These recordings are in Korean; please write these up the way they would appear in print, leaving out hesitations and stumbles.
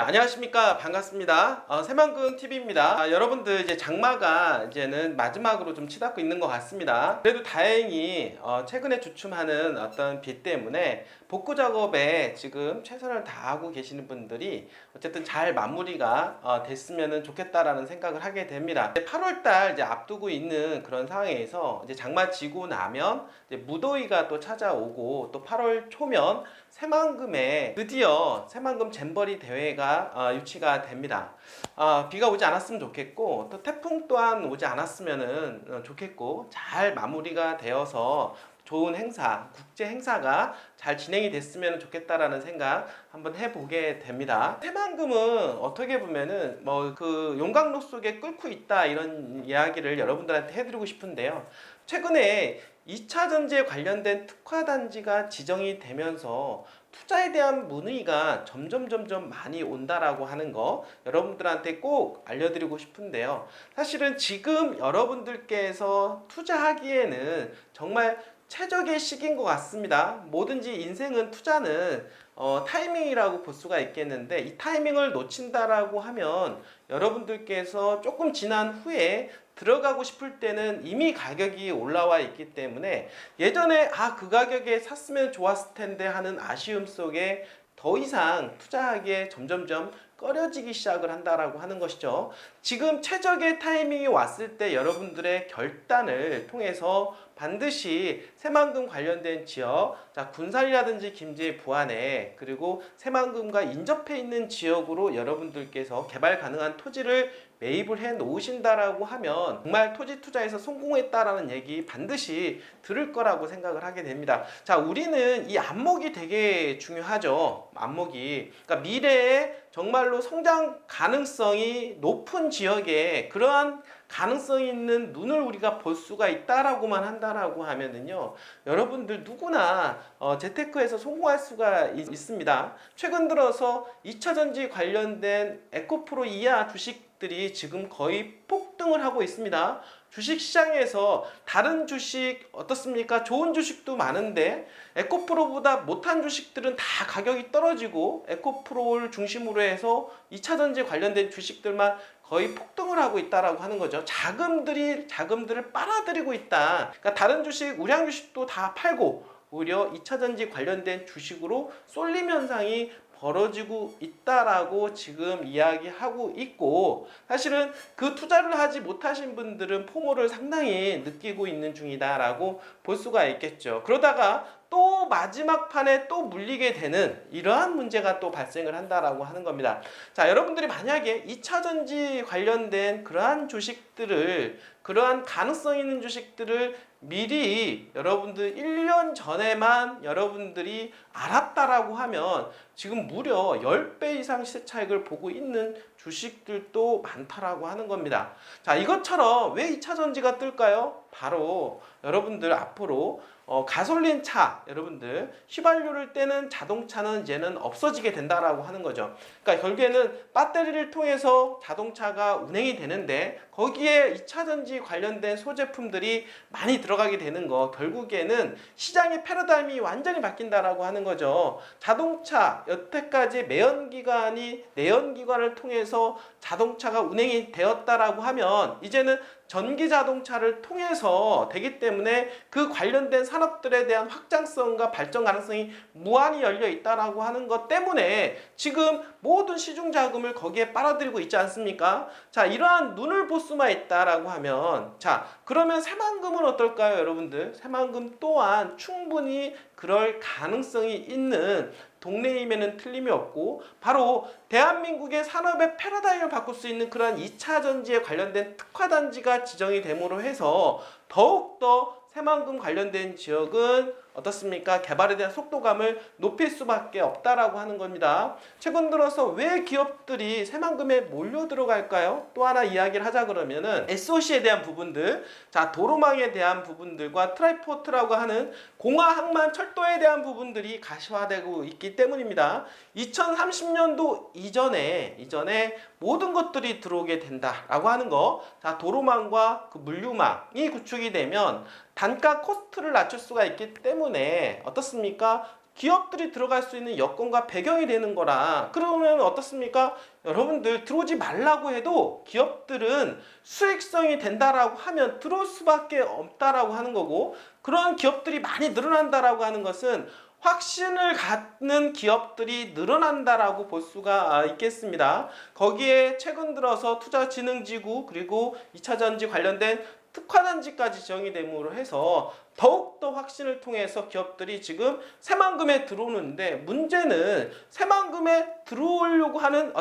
안녕하십니까. 반갑습니다. 새만금 TV입니다. 여러분들 이제 장마가 이제는 마지막으로 좀 치닫고 있는 것 같습니다. 그래도 다행히 최근에 주춤하는 어떤 비 때문에 복구 작업에 지금 최선을 다하고 계시는 분들이 어쨌든 잘 마무리가 됐으면 좋겠다라는 생각을 하게 됩니다. 8월달 이제 앞두고 있는 그런 상황에서 이제 장마 지고 나면 이제 무더위가 또 찾아오고 또 8월 초면 새만금에 드디어 새만금 잼버리 대회가 유치가 됩니다. 비가 오지 않았으면 좋겠고 또 태풍 또한 오지 않았으면 좋겠고 잘 마무리가 되어서 좋은 행사, 국제 행사가 잘 진행이 됐으면 좋겠다라는 생각 한번 해보게 됩니다. 새만금은 어떻게 보면은 뭐 그 용광로 속에 끓고 있다 이런 이야기를 여러분들한테 해드리고 싶은데요. 최근에 2차 전지에 관련된 특화단지가 지정이 되면서 투자에 대한 문의가 점점 많이 온다라고 하는 거 여러분들한테 꼭 알려드리고 싶은데요. 사실은 지금 여러분들께서 투자하기에는 정말 최적의 시기인 것 같습니다. 뭐든지 인생은 투자는 타이밍이라고 볼 수가 있겠는데 이 타이밍을 놓친다라고 하면 여러분들께서 조금 지난 후에 들어가고 싶을 때는 이미 가격이 올라와 있기 때문에 예전에 그 가격에 샀으면 좋았을 텐데 하는 아쉬움 속에 더 이상 투자하기에 점점점 꺼려지기 시작을 한다라고 하는 것이죠. 지금 최적의 타이밍이 왔을 때 여러분들의 결단을 통해서 반드시 새만금 관련된 지역, 군산이라든지 김제 부안에 그리고 새만금과 인접해 있는 지역으로 여러분들께서 개발 가능한 토지를 매입을 해 놓으신다라고 하면 정말 토지 투자에서 성공했다라는 얘기 반드시 들을 거라고 생각을 하게 됩니다. 자, 우리는 이 안목이 되게 중요하죠. 안목이. 그러니까 미래에 정말로 성장 가능성이 높은 지역에 그러한 가능성이 있는 눈을 우리가 볼 수가 있다라고만 한다라고 하면은요, 여러분들 누구나 재테크에서 성공할 수가 있습니다. 최근 들어서 2차전지 관련된 에코프로 이하 주식들이 지금 거의 폭등을 하고 있습니다. 주식시장에서 다른 주식 어떻습니까? 좋은 주식도 많은데 에코프로보다 못한 주식들은 다 가격이 떨어지고 에코프로를 중심으로 해서 2차전지 관련된 주식들만 거의 폭등을 하고 있다라고 하는 거죠. 자금들을 빨아들이고 있다. 그러니까 다른 주식, 우량 주식도 다 팔고 오히려 2차전지 관련된 주식으로 쏠림 현상이 벌어지고 있다라고 지금 이야기하고 있고, 사실은 그 투자를 하지 못하신 분들은 포모를 상당히 느끼고 있는 중이다라고 볼 수가 있겠죠. 그러다가 또 마지막 판에 또 물리게 되는 이러한 문제가 또 발생을 한다라고 하는 겁니다. 자, 여러분들이 만약에 2차전지 관련된 그러한 가능성 있는 주식들을 미리 여러분들 1년 전에만 여러분들이 알았다라고 하면 지금 무려 10배 이상 시세 차익을 보고 있는 주식들도 많다라고 하는 겁니다. 자, 이것처럼 왜 2차전지가 뜰까요? 바로 여러분들 앞으로 가솔린 차, 여러분들 휘발유를 떼는 자동차는 이제는 없어지게 된다라고 하는 거죠. 그러니까 결국에는 배터리를 통해서 자동차가 운행이 되는데 거기에 2차전지 관련된 소제품들이 많이 들어가게 되는 거, 결국에는 시장의 패러다임이 완전히 바뀐다라고 하는 거죠. 자동차 여태까지 내연기관을 통해서 자동차가 운행이 되었다라고 하면 이제는 전기 자동차를 통해서 되기 때문에 그 관련된 산업들에 대한 확장성과 발전 가능성이 무한히 열려 있다라고 하는 것 때문에 지금 모든 시중 자금을 거기에 빨아들이고 있지 않습니까? 자, 이러한 눈을 볼 수만 있다라고 하면, 자, 그러면 새만금은 어떨까요, 여러분들? 새만금 또한 충분히 그럴 가능성이 있는 동네임에는 틀림이 없고, 바로 대한민국의 산업의 패러다임을 바꿀 수 있는 그러한 2차전지에 관련된 특화단지가 지정이 됨으로 해서 더욱더 새만금 관련된 지역은 어떻습니까? 개발에 대한 속도감을 높일 수밖에 없다라고 하는 겁니다. 최근 들어서 왜 기업들이 새만금에 몰려 들어갈까요? 또 하나 이야기를 하자 그러면은 SOC에 대한 부분들, 자, 도로망에 대한 부분들과 트라이포트라고 하는 공하항만 철도에 대한 부분들이 가시화되고 있기 때문입니다. 2030년도 이전에 모든 것들이 들어오게 된다라고 하는 거. 자, 도로망과 그 물류망이 구축이 되면 단가 코스트를 낮출 수가 있기 때문에 어떻습니까? 기업들이 들어갈 수 있는 여건과 배경이 되는 거라. 그러면 어떻습니까? 여러분들 들어오지 말라고 해도 기업들은 수익성이 된다라고 하면 들어올 수밖에 없다라고 하는 거고, 그런 기업들이 많이 늘어난다라고 하는 것은 확신을 갖는 기업들이 늘어난다라고 볼 수가 있겠습니다. 거기에 최근 들어서 투자진흥지구 그리고 2차전지 관련된 특화단지까지 지정이 됨으로 해서 더욱더 확신을 통해서 기업들이 지금 새만금에 들어오는데, 문제는 새만금에 들어오려고 하는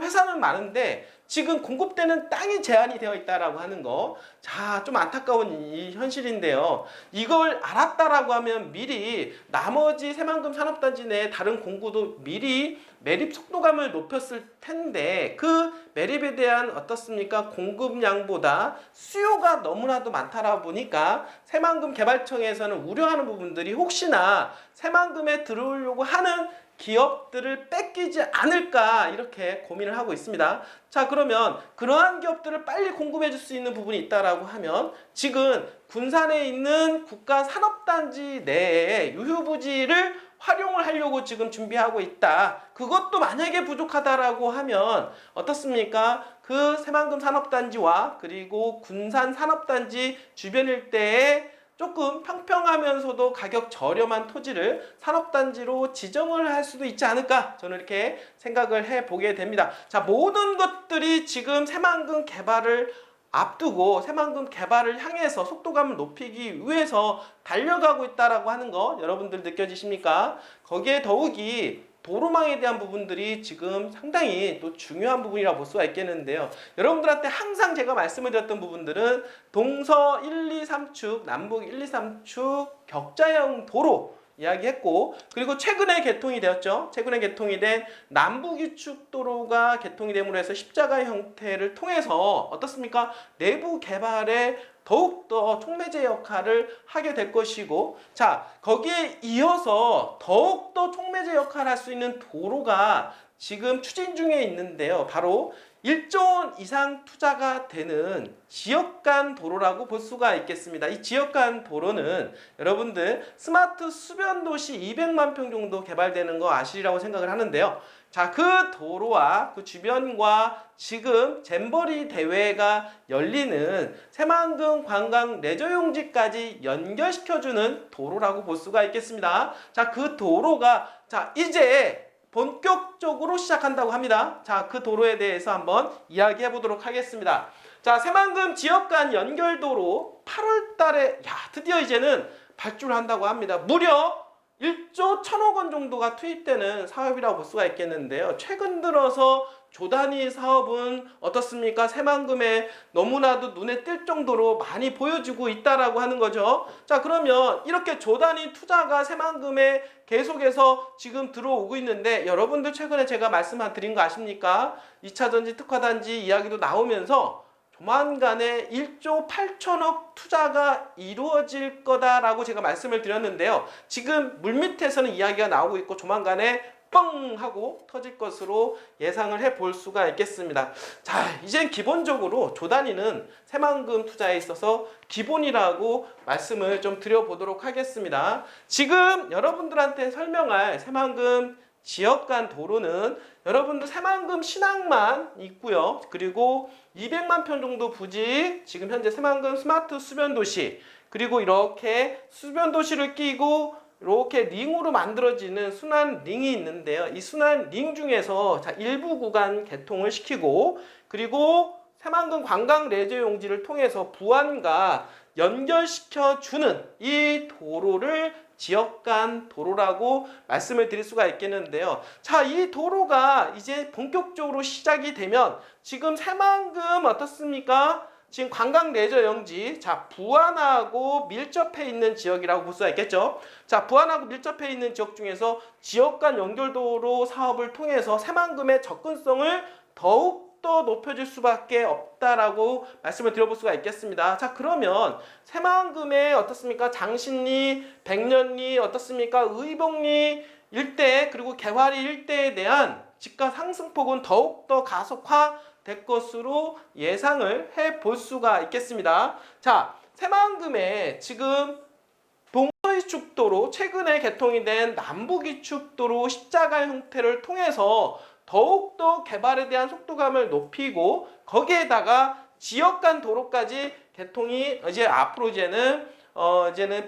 회사는 많은데 지금 공급되는 땅이 제한이 되어 있다라고 하는 거. 자, 좀 안타까운 이 현실인데요. 이걸 알았다라고 하면 미리 나머지 새만금 산업단지 내 다른 공구도 미리 매립 속도감을 높였을 텐데, 그 매립에 대한 어떻습니까? 공급량보다 수요가 너무나도 많다라 보니까 새만금 개발청에서는 우려하는 부분들이 혹시나 새만금에 들어오려고 하는 기업들을 뺏기지 않을까, 이렇게 고민을 하고 있습니다. 자, 그러면 그러한 기업들을 빨리 공급해 줄 수 있는 부분이 있다라고 하면, 지금 군산에 있는 국가산업단지 내에 유휴부지를 활용을 하려고 지금 준비하고 있다. 그것도 만약에 부족하다라고 하면 어떻습니까? 그 새만금 산업단지와 그리고 군산 산업단지 주변 일대에 조금 평평하면서도 가격 저렴한 토지를 산업단지로 지정을 할 수도 있지 않을까, 저는 이렇게 생각을 해보게 됩니다. 자, 모든 것들이 지금 새만금 개발을 앞두고 새만금 개발을 향해서 속도감을 높이기 위해서 달려가고 있다라고 하는 거 여러분들 느껴지십니까? 거기에 더욱이 도로망에 대한 부분들이 지금 상당히 또 중요한 부분이라고 볼 수가 있겠는데요. 여러분들한테 항상 제가 말씀을 드렸던 부분들은 동서 1, 2, 3축, 남북 1, 2, 3축 격자형 도로 이야기했고, 그리고 최근에 개통이 되었죠. 최근에 개통이 된 남북이축도로가 개통이 됨으로 해서 십자가 형태를 통해서 어떻습니까? 내부 개발에 더욱더 촉매제 역할을 하게 될 것이고, 자, 거기에 이어서 더욱더 촉매제 역할을 할 수 있는 도로가 지금 추진 중에 있는데요. 바로 1조 원 이상 투자가 되는 지역 간 도로라고 볼 수가 있겠습니다. 이 지역 간 도로는 여러분들 스마트 수변 도시 200만 평 정도 개발되는 거 아시리라고 생각을 하는데요. 자, 그 도로와 그 주변과 지금 잼버리 대회가 열리는 새만금 관광 레저용지까지 연결시켜주는 도로라고 볼 수가 있겠습니다. 자, 그 도로가 이제 본격적으로 시작한다고 합니다. 자, 그 도로에 대해서 한번 이야기해 보도록 하겠습니다. 자, 새만금 지역 간 연결도로 8월 달에 드디어 이제는 발주를 한다고 합니다. 무려 1조 1천억 원 정도가 투입되는 사업이라고 볼 수가 있겠는데요. 최근 들어서 조단위 사업은 어떻습니까? 새만금에 너무나도 눈에 띌 정도로 많이 보여지고 있다라고 하는 거죠. 자, 그러면 이렇게 조단위 투자가 새만금에 계속해서 지금 들어오고 있는데, 여러분들 최근에 제가 말씀드린 거 아십니까? 2차전지 특화단지 이야기도 나오면서 조만간에 1조 8천억 투자가 이루어질 거다라고 제가 말씀을 드렸는데요. 지금 물밑에서는 이야기가 나오고 있고 조만간에 뻥 하고 터질 것으로 예상을 해볼 수가 있겠습니다. 자, 이젠 기본적으로 조단위는 새만금 투자에 있어서 기본이라고 말씀을 좀 드려보도록 하겠습니다. 지금 여러분들한테 설명할 새만금 지역 간 도로는 여러분들 새만금 신항만 있고요. 그리고 200만 평 정도 부지, 지금 현재 새만금 스마트 수변 도시, 그리고 이렇게 수변 도시를 끼고 이렇게 링으로 만들어지는 순환 링이 있는데요. 이 순환 링 중에서 일부 구간 개통을 시키고, 그리고 새만금 관광 레저 용지를 통해서 부안과 연결시켜주는 이 도로를 지역 간 도로라고 말씀을 드릴 수가 있겠는데요. 자, 이 도로가 이제 본격적으로 시작이 되면 지금 새만금 어떻습니까? 지금 관광 레저 용지, 자, 부안하고 밀접해 있는 지역이라고 볼 수가 있겠죠. 자, 부안하고 밀접해 있는 지역 중에서 지역 간 연결도로 사업을 통해서 새만금의 접근성을 더욱더 높여줄 수밖에 없다라고 말씀을 드려볼 수가 있겠습니다. 자, 그러면 새만금의 어떻습니까? 장신리, 백년리, 어떻습니까? 의복리 일대, 그리고 개화리 일대에 대한 집가 상승폭은 더욱더 가속화 될 것으로 예상을 해 볼 수가 있겠습니다. 자, 새만금에 지금 동서이축도로 최근에 개통이 된 남북이축도로 십자가 형태를 통해서 더욱더 개발에 대한 속도감을 높이고 거기에다가 지역 간 도로까지 개통이 이제 앞으로 이제는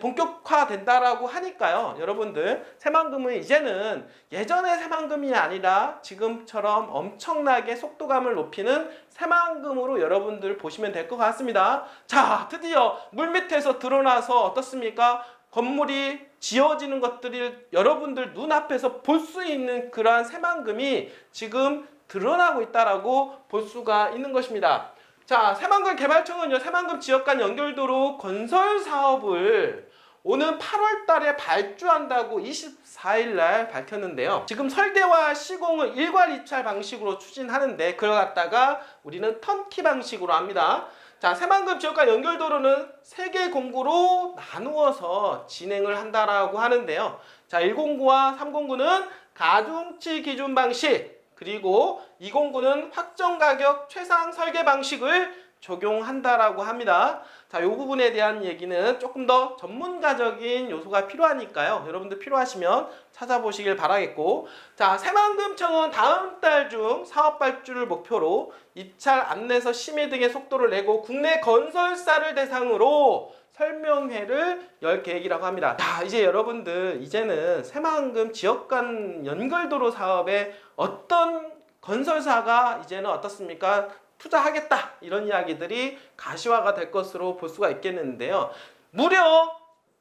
본격화된다라고 하니까요. 여러분들 새만금은 이제는 예전의 새만금이 아니라 지금처럼 엄청나게 속도감을 높이는 새만금으로 여러분들 보시면 될 것 같습니다. 자, 드디어 물밑에서 드러나서 어떻습니까? 건물이 지어지는 것들이 여러분들 눈앞에서 볼 수 있는 그러한 새만금이 지금 드러나고 있다라고 볼 수가 있는 것입니다. 자, 새만금 개발청은요, 새만금 지역 간 연결도로 건설 사업을 오는 8월 달에 발주한다고 24일 날 밝혔는데요. 지금 설계와 시공을 일괄 입찰 방식으로 추진하는데 그걸 갖다가 우리는 턴키 방식으로 합니다. 자, 새만금 지역 간 연결도로는 3개 공구로 나누어서 진행을 한다라고 하는데요. 자, 1공구와 3공구는 가중치 기준 방식, 그리고 2공구는 확정 가격 최상 설계 방식을 적용한다라고 합니다. 자, 이 부분에 대한 얘기는 조금 더 전문가적인 요소가 필요하니까요. 여러분들 필요하시면 찾아보시길 바라겠고, 자, 새만금청은 다음 달 중 사업 발주를 목표로 입찰 안내서 심의 등의 속도를 내고 국내 건설사를 대상으로 설명회를 열 계획이라고 합니다. 자, 이제 여러분들 이제는 새만금 지역 간 연결도로 사업에 어떤 건설사가 이제는 어떻습니까? 투자하겠다, 이런 이야기들이 가시화가 될 것으로 볼 수가 있겠는데요. 무려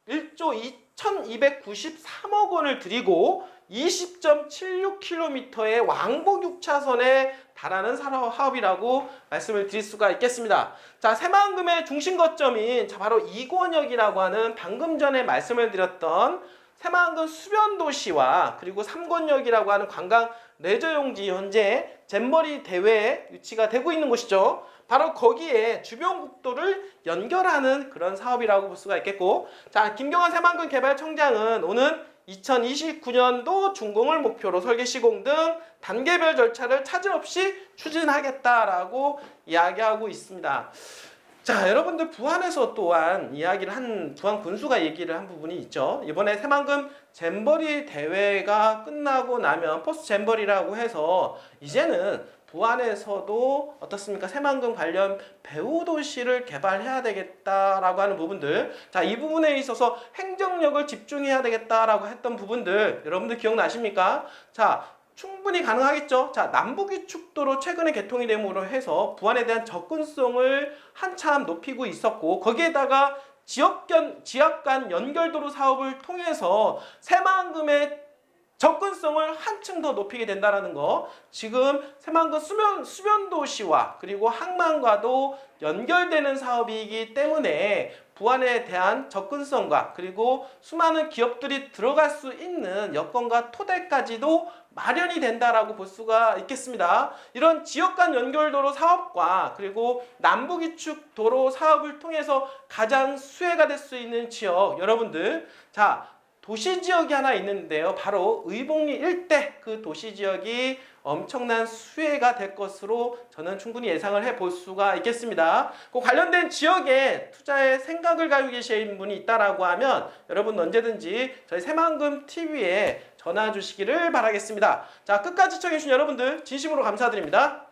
1조 2293억 원을 들이고 20.76km의 왕복 6차선에 달하는 사업이라고 말씀을 드릴 수가 있겠습니다. 자, 새만금의 중심 거점인 바로 이권역이라고 하는 방금 전에 말씀을 드렸던 새만금 수변도시와 그리고 삼권역이라고 하는 관광 레저용지, 현재 잼버리 대회에 위치가 되고 있는 곳이죠. 바로 거기에 주변 국도를 연결하는 그런 사업이라고 볼 수가 있겠고, 자, 김경환 새만금 개발청장은 오는 2029년도 준공을 목표로 설계 시공 등 단계별 절차를 차질 없이 추진하겠다라고 이야기하고 있습니다. 자, 여러분들 부안에서 또한 부안 군수가 얘기를 한 부분이 있죠. 이번에 새만금 잼버리 대회가 끝나고 나면 포스트 잼버리라고 해서 이제는 부안에서도 어떻습니까? 새만금 관련 배후 도시를 개발해야 되겠다라고 하는 부분들. 자, 이 부분에 있어서 행정력을 집중해야 되겠다라고 했던 부분들 여러분들 기억나십니까? 자, 충분히 가능하겠죠. 자, 남북이축도로 최근에 개통이 됨으로 해서 부안에 대한 접근성을 한참 높이고 있었고, 거기에다가 지역 간 연결도로 사업을 통해서 새만금의 접근성을 한층 더 높이게 된다는 거. 지금 새만금 수변도시와 그리고 항만과도 연결되는 사업이기 때문에 부안에 대한 접근성과 그리고 수많은 기업들이 들어갈 수 있는 여건과 토대까지도 마련이 된다라고 볼 수가 있겠습니다. 이런 지역 간 연결도로 사업과 그리고 남북이축 도로 사업을 통해서 가장 수혜가 될 수 있는 지역, 여러분들, 자, 도시지역이 하나 있는데요. 바로 의복리 일대, 그 도시지역이 엄청난 수혜가 될 것으로 저는 충분히 예상을 해볼 수가 있겠습니다. 그 관련된 지역에 투자의 생각을 가지고 계신 분이 있다라고 하면 여러분 언제든지 저희 새만금 TV에 전화 주시기를 바라겠습니다. 자, 끝까지 시청해주신 여러분들 진심으로 감사드립니다.